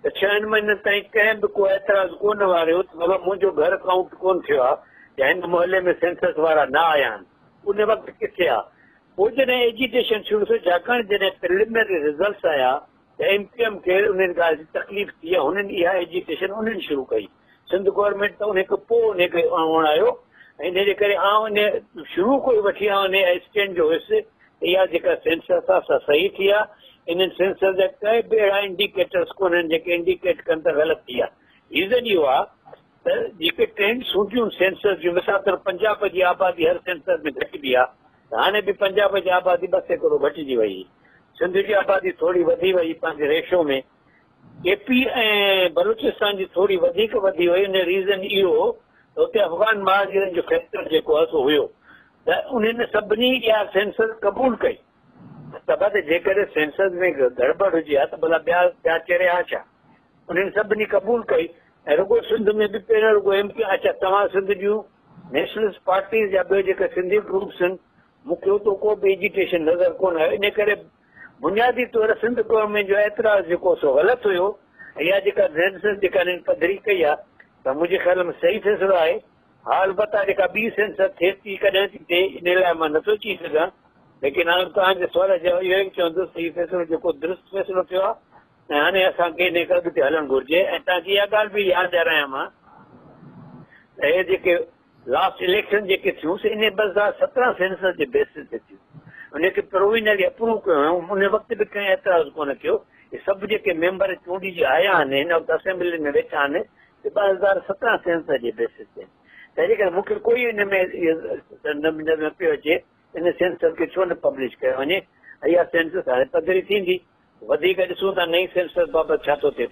त 6 महीननि ताईं कंहिं बि को एतिराज़ कोन वारियो त बाबा मुंहिंजो घर काउंट कोन थियो आहे या हिन मोहल्ले में सेंसस वारा न आया आहिनि। उन वक़्तु किथे आहे? पोइ जॾहिं एजिटेशन शुरू थियो, छाकाणि जॾहिं प्रिलिमिनरी रिज़ल्ट्स आया त MQM खे उन्हनि ॻाल्हि जी तकलीफ़ थी आहे, हुननि इहा एजिटेशन उन्हनि शुरू कई। सिंध गवर्नमेंट त उन खां पोइ उनखे आणियो ऐं इन जे करे उन शुरू कोई वठी उन स्टैंड जो हुयुसि त इहा जेका सेंसस आहे सा सही थी आहे। इन्हनि सेंसस जा कंहिं बि अहिड़ा इंडिकेटर्स कोन्हनि जेके इंडिकेट कनि त ग़लति थी आहे। रीज़न इहो आहे त जेके ट्रेंड्स हूंदियूं सेंसस जूं, मिसाल तौर पंजाब जी आबादी हर सेंसस में घटिजी आहे, त हाणे बि पंजाब जी आबादी 2 सैकड़ो घटिजी वई। सिंध जी आबादी थोरी वधी वई पंहिंजे रेशो में। AP ऐं बलूचिस्तान जी थोरी वधीक वधी वई। उन रीज़न इहो त हुते अफ़गान महाजरनि जो फैक्टर जेको आहे सो हुयो, त उन्हनि सभिनी इहा सेंसस क़बूल कई। त बस जेकॾहिं सेंसस में गड़बड़ हुजे आहे त भला ॿिया चरिया छा? उन्हनि सभिनी क़बूल कई। ऐं रुगो सिंध में बि पहिरियों रुगो MQ अच्छा तव्हां सिंध जूं नेशनलिस्ट पार्टीज़ या ॿियो जेके सिंधी ग्रुप्स आहिनि, मूंखे उतो को बि एजिटेशन नज़र कोन आयो। इन करे बुनियादी तौर सिंध गवर्नमेंट जो एतिराज़ जेको सो ग़लति हुयो। इहा जेका सेंसस जेका हिननि पधरी कई आहे त मुंहिंजे ख़्याल में सही फ़ैसिलो आहे। हा अलबत्ता जेका ॿी सेंसस थिए थी कॾहिं थी थिए इन लाइ मां नथो चई सघां, लेकिन हाणे तव्हांजे सवाल जो इहो ई चवंदुसि हीउ फ़ैसिलो जेको दुरुस्त फ़ैसिलो थियो आहे ऐं हाणे असांखे इन अॻिते हलणु घुरिजे। ऐं तव्हांखे इहा ॻाल्हि बि यादि ॾियारायां मां त इहे जेके लास्ट इलेक्शन जेके थियूं इन 2017 सेंसस जे बेसिस ते थियूं। उनखे प्रोविजनली अप्रूव कयो, उन वक़्तु बि कंहिं एतिराज़ कोन कयो। इहे सभु जेके मेंबर चूंडिजी आया आहिनि हिन वक़्तु असेंबली में वेठा आहिनि 2017 सेंसस जे बेसिस ते। तंहिंजे करे मूंखे कोई हिन में नज़र न पियो अचे इन सेंसस खे छो न पब्लिश कयो वञे। इहा सेंसस हाणे पधरी थींदी, वधीक ॾिसूं था नई सेंसस बाबति छा थो थिए।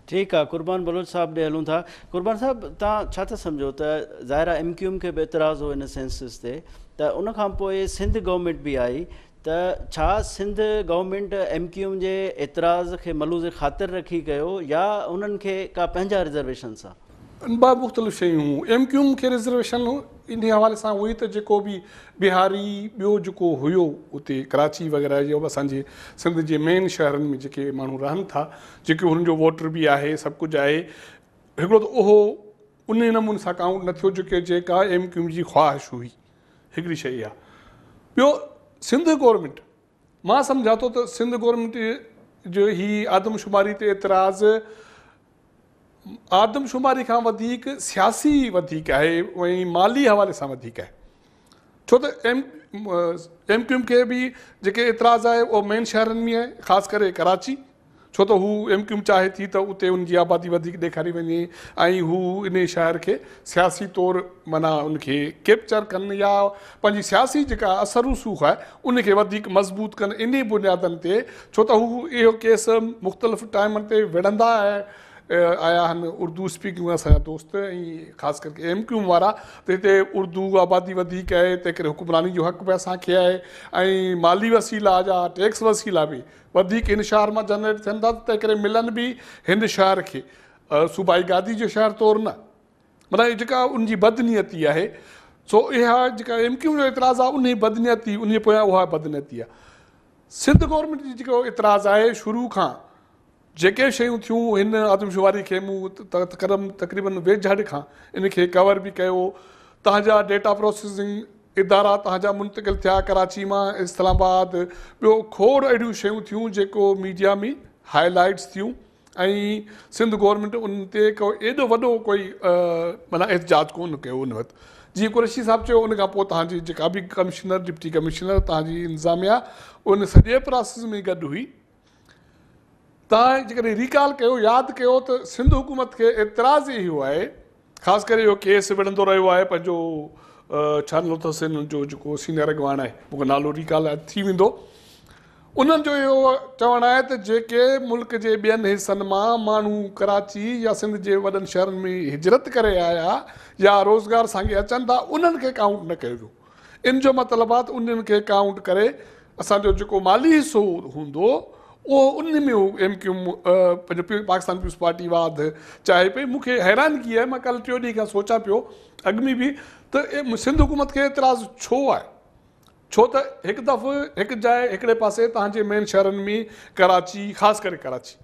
ठीकु आहे, कुर्बान बलोच साहब ॾे हलूं था। कुर्बान साहब तव्हां छा था सम्झो त ज़ाहिर आहे MQM खे बि एतिराज़ हो हिन सेंसस ते, त उन खां पोइ सिंध गवर्नमेंट बि आई, त छा सिंध गवर्नमेंट MQM जे एतिराज़ खे मलूज़ ख़ातिर रखी कयो या उन्हनि खे का पंहिंजा रिज़र्वेशन्स आहे? ॿ मुख़्तलिफ़ शयूं। MQM खे रिज़र्वेशन इन हवाले सां हुई त जेको बि बिहारी ॿियो जेको हुयो उते कराची वग़ैरह जो असांजे सिंध जे मेन शहरनि में जेके माण्हू रहनि था, जेके हुननि जो वोटर बि आहे, सभु कुझु आहे, हिकिड़ो त उहो उन नमूने सां काउंट न थियो जेका MQM जी ख़्वाहिश हुई। हिकिड़ी शइ आहे। ॿियो सिंध गवर्नमेंट, मां सम्झां थो त सिंध गवर्नमेंट जो ही आदमशुमारी ते एतिराज़ आदमशुमारी खां वधीक सियासी वधीक आहे ऐं माली हवाले सां वधीक आहे। छो त MQM खे बि जेके एतिराज़ आहे उहो मेन शहरनि में आहे, ख़ासि करे कराची। छो त हू MQM चाहे थी त उते उनजी आबादी वधीक ॾेखारी वञे ऐं हू इन शहर खे सियासी तौरु माना उनखे कैप्चर कनि या पंहिंजी सियासी जेका असर रसूख़ आहे उनखे वधीक मज़बूत कनि इन बुनियादनि ते। छो त हू इहो केस मुख़्तलिफ़ टाइमनि ते विढ़ंदा आया आहिनि उर्दू स्पीकिंग असांजा दोस्त ऐं ख़ासि करके MQM वारा, त हिते उर्दू आबादी वधीक आहे, तंहिं करे हुकुमरानी जो हक़ बि असांखे आहे ऐं माली वसीला जा टैक्स वसीला बि वधीक हिन शहर मां जनरेट थियनि था, तंहिं करे मिलनि बि हिन शहर खे सूबाई गादी जो शहर तौरु न। माना जेका उनजी बदनीयती आहे, सो इहा जेका MQM जो एतिराज़ आहे उन बदनीयती उन पोयां उहा बदनीयती आहे। सिंध गवर्नमेंट जी जेको एतिराज़ आहे शुरू खां जेके शयूं थियूं हिन आदमशुमारी खे मूं तक़रीबन वेझड़ खां इनखे कवर बि कयो। तव्हांजा डेटा प्रोसेसिंग इदारा तव्हांजा मुंतक़िल थिया कराची मां इस्लामाबाद, ॿियो खोड़ अहिड़ियूं शयूं थियूं जेको मीडिया में हाईलाइट्स थियूं ऐं सिंध गवर्नमेंट उन ते को एॾो वॾो कोई माना एहतजाज कोन कयो उन वक़्तु। जीअं कुरैशी साहिबु चयो उन खां पोइ तव्हांजी जेका बि कमिश्नर डिप्टी कमिश्नर तव्हांजी इंतिज़ामिया उन सॼे प्रोसेस में गॾु हुई। तव्हां जेकॾहिं रिकॉल कयो, यादि कयो त सिंध हुकूमत खे एतिराज़ इहो आहे, ख़ासि करे इहो केस विढ़ंदो रहियो आहे पंहिंजो छा नालो अथसि हिन जो जेको सीनियर अॻवान आहे, मूंखे नालो रिकॉल थी वेंदो। उन्हनि जो इहो चवणु आहे त जेके मुल्क जे ॿियनि हिसनि मां माण्हू कराची या सिंध जे वॾनि शहरनि में हिजरत करे आया या रोज़गार सांगे अचनि था उन्हनि खे काउंट न कयो। इन जो मतिलबु आहे त उन्हनि खे काउंट करे असांजो जेको माली हिसो हूंदो उहो उन में MQ पंहिंजो पाकिस्तान पीपल्स पार्टी वाद चाहे पई। मूंखे हैरानगी आहे, मां कल्ह 3 ॾींहं खां सोचां पियो अॻु में बि त सिंध हुकूमत खे एतिराज़ु छो आहे। छो त हिकु दफ़ो हिकु जाइ हिकिड़े पासे तव्हांजे मेन शहरनि में कराची, ख़ासि करे कराची,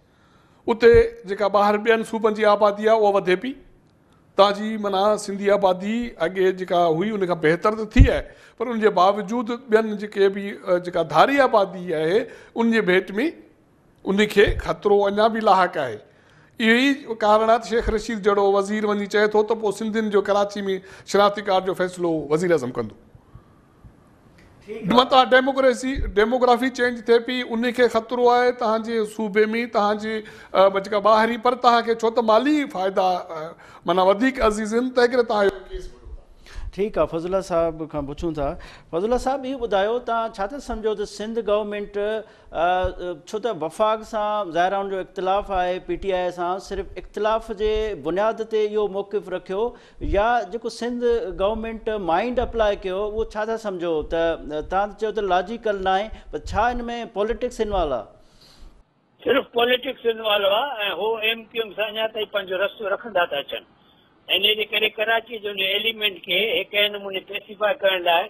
उते जेका ॿाहिरि ॿियनि सूबनि जी आबादी आहे उहा वधे पई। तव्हांजी माना सिंधी आबादी अॻे जेका हुई उन खां बहितर त थी आहे, पर उनजे बावजूदु ॿियनि जेके बि जेका धारी आबादी आहे उन जे भेट में उनखे ख़तरो अञा बि लाहक आहे। इहो ई कारण आहे त शेख रशीद जहिड़ो वज़ीर वञी चए थो त पोइ सिंधियुनि जो कराची में शनाख्ती कार्ड जो फ़ैसिलो वज़ीर आज़म कंदो। मतिलबु डेमोग्राफी चेंज थिए पई, उनखे ख़तरो आहे तव्हांजे सूबे में तव्हांजे जेका ॿाहिरी, पर तव्हांखे छो त माली फ़ाइदा माना वधीक अज़ीज़ आहिनि त हिकिड़े तव्हां इहो केस। ठीकु आहे, फज़ुल्ला साहिब खां पुछूं था। फज़ुल्ला साहिब इहो ॿुधायो, तव्हां छा था सम्झो त सिंध गवर्नमेंट छो त वफ़ाक़ सां ज़ाहिर आहे उनजो इख़्तिलाफ़ आहे, PTI सां सिर्फ़ु इख़्तिलाफ़ जे बुनियाद ते इहो मौक़िफ़ रखियो, या जेको सिंध गवर्नमेंट माइंड अप्लाई कयो उहो छा था सम्झो? त तव्हां चयो त लॉजिकल न आहे, पर छा हिन में पॉलिटिक्स इन्वॉल्व आहे? सिर्फ़ु पॉलिटिक्स इन्वॉल्व आहे ऐं हो MQ सां अञा ताईं पंहिंजो रस्तो रखंदा था अचनि। इन जे करे कराची जो एलिमेंट खे कंहिं नमूने पेसिफाई करण लाइ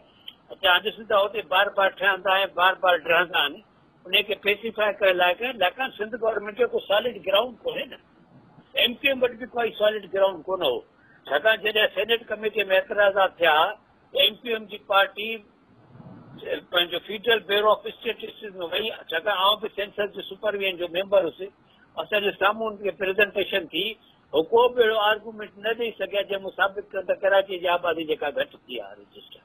तव्हां ॾिसो था हुते बार बार ठहंदा ऐं बार बार रहंदा आहिनि। उनखे पेसिफाई करण लाइ छाकाणि सिंध गवर्नमेंट जो को सॉलिड ग्राउंड कोन्हे न, MQ वटि बि कोई सॉलिड ग्राउंड कोन हो। छाकाणि जॾहिं सेनेट कमेटी में एतिराज़ात थिया MQ जी पार्टी पंहिंजो फेडरल ब्यूरो ऑफ स्टेटिस्टिक्स में वई, छाकाणि आउं बि सेंसस जो सुपरविजन जो मेंबर हुयुसि। असांजे साम्हूं उनखे प्रेज़ेंटेशन थी, हो को बि अहिड़ो आर्गूमेंट न ॾेई सघिया जंहिंमें साबित कनि त कराची जी आबादी जेका घटि थी आहे रजिस्टर।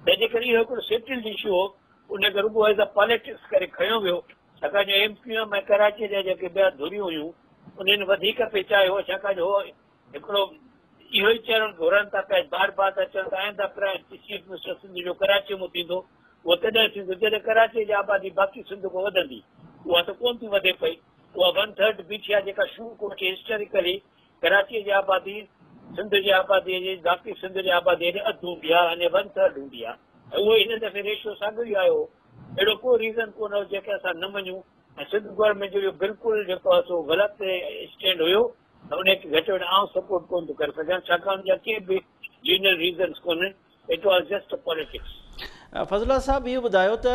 तंहिंजे करे इहो हिकिड़ो सेटल्ड इशू हो, उनखे रुॻो एज़ अ पॉलिटिक्स करे खयो वियो। छाकाणि जो MQ ऐं कराची जा जेके ॿिया धुरियूं हुयूं उन्हनि वधीक पे चाहियो, छाकाणि हो हिकिड़ो इहो ई चवणु घुरनि था पिया, बार बार था चवनि था आईंदा चीफ मिनिस्टर सिंध जो कराची में थींदो, उहो तॾहिं थींदो जॾहिं कराची जी आबादी बाक़ी सिंध खां वधंदी। उहा त कोन थी वधे पई। उहा 1/3 बीठी आहे जेका शू कोठी हिस्टोरिकली कराची जी आबादी सिंध जी आबादी जी बाक़ी सिंध जी आबादी अधु हूंदी आहे, अने 1/3 हूंदी आहे। ऐं उहो हिन दफ़े रेशियो साॻियो ई आयो। अहिड़ो को रीज़न कोन हो जेके असां न मञूं। ऐं सिंध गवर्नमेंट जो इहो बिल्कुलु जेको आहे सो ग़लति स्टैंड हुयो, त उनखे घटि में घटि आउं सपोर्ट कोन थो करे सघां, छाकाणि जा के बि जनरल रीज़न्स कोन्हे। It was just politics. Fazullah sahib इहो ॿुधायो त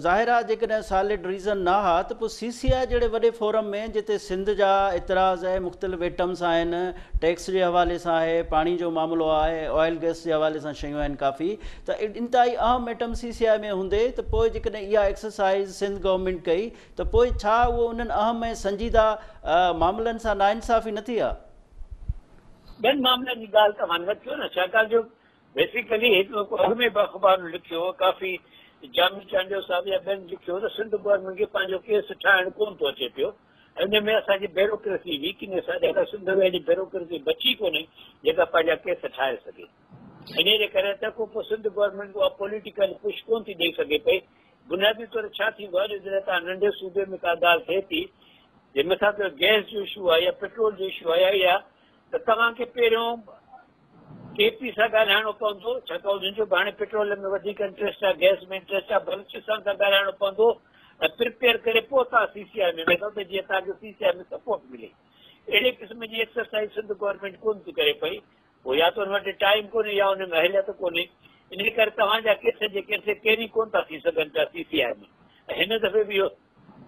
ज़ाहिर आहे जेकॾहिं सॉलिड रीज़न न हा त पोइ CCI जहिड़े वॾे फोरम में जिते सिंध जा एतिराज़ आहे, मुख़्तलिफ़ एटम्स आहिनि, टैक्स जे हवाले सां आहे, पाणी जो मामिलो आहे, ऑयल गैस जे हवाले सां शयूं आहिनि काफ़ी, त इंतिहाई अहम एटम CCI में हूंदे त पोइ जेकॾहिं इहा एक्सरसाइज़ सिंध गवर्नमेंट कई त पोइ छा उहो उन्हनि अहम ऐं संजीदा मामलनि सां नाइंसाफ़ी न थी आहे? ॿियनि मामलनि जी ॻाल्हि तव्हां न कयो न, छाकाणि जो बेसिकली हिकु अॻु में बि अख़बार लिखियो, काफ़ी जामी चांडियो साहिब या ॿियनि लिखियो त सिंध गवर्नमेंट खे पंहिंजो केस ठाहिणु कोन थो अचे पियो। इन में असांजी ब्यूरोक्रेसी वीकनेस आहे, जेका सिंध में एॾी ब्यूरोक्रेसी बची कोन्हे जेका पंहिंजा केस ठाहे सघे। इन जे करे त को पोइ सिंध गवर्नमेंट उहा पॉलिटिकल पुश कोन थी ॾेई सघे पई। बुनियादी तौर छा थींदो आहे, जॾहिं तव्हां नंढे सूबे में का ॻाल्हि थिए थी जंहिंमें सां गैस जो इशू आहे या पेट्रोल जो इशू आहे या त तव्हांखे पहिरियों KP सां ॻाल्हाइणो पवंदो, छाकाणि हुनजो बि हाणे पेट्रोल में वधीक इंट्रस्ट आहे, गैस में इंट्रस्ट आहे, बलूचिस्तान सां ॻाल्हाइणो पवंदो ऐं प्रिपेयर करे पोइ तव्हां CCI में वेंदो त जीअं तव्हांखे CCI में सपोर्ट मिले। अहिड़े क़िस्म जी एक्सरसाइज सिंध गवर्नमेंट कोन थी करे पई, पोइ या त हुन वटि टाइम कोन्हे या हुन में अहलियत कोन्हे। इन करे तव्हांजा केस जे केस कैरी कोन था थी सघनि पिया CCI में। ऐं हिन दफ़े बि इहो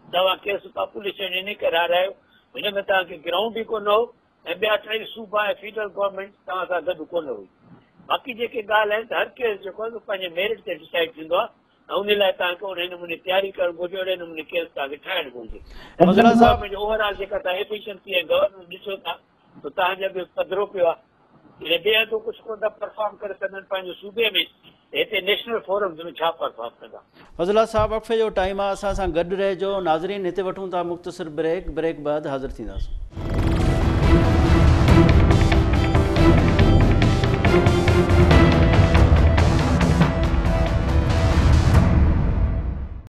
तव्हां केस पॉपुलेशन इन करे हारायो, हिन में तव्हांखे ग्राउंड ई कोन हो ऐं ॿिया 2 सूबा ऐं फेडरल गवर्नमेंट तव्हां सां गॾु कोन हुई। बाक़ी जेके ॻाल्हि आहिनि त हर केस जेको आहे पंहिंजे मेरिट ते डिसाइड थींदो आहे ऐं उन लाइ तव्हांखे उन नमूने तयारी करणु घुरिजे, अहिड़े नमूने केस तव्हांखे ठाहिणु घुरिजे। ओवरऑल जेका तव्हां एफिशिएंसी ऐं गवर्नेंस ॾिसो था त तव्हांजा बि पधरो पियो आहे। ॿिए हथों कुझु कोन था परफॉर्म करे सघनि पंहिंजे सूबे में, हिते नेशनल फोरम्स में छा परफॉर्म कंदा। फज़ुल्ला साहिब वक़्फ़े जो टाइम आहे, असां सां गॾु रहिजो। नाज़रीन हिते वठूं था मुख़्तसिर ब्रेक बाद हाज़िर थींदासीं।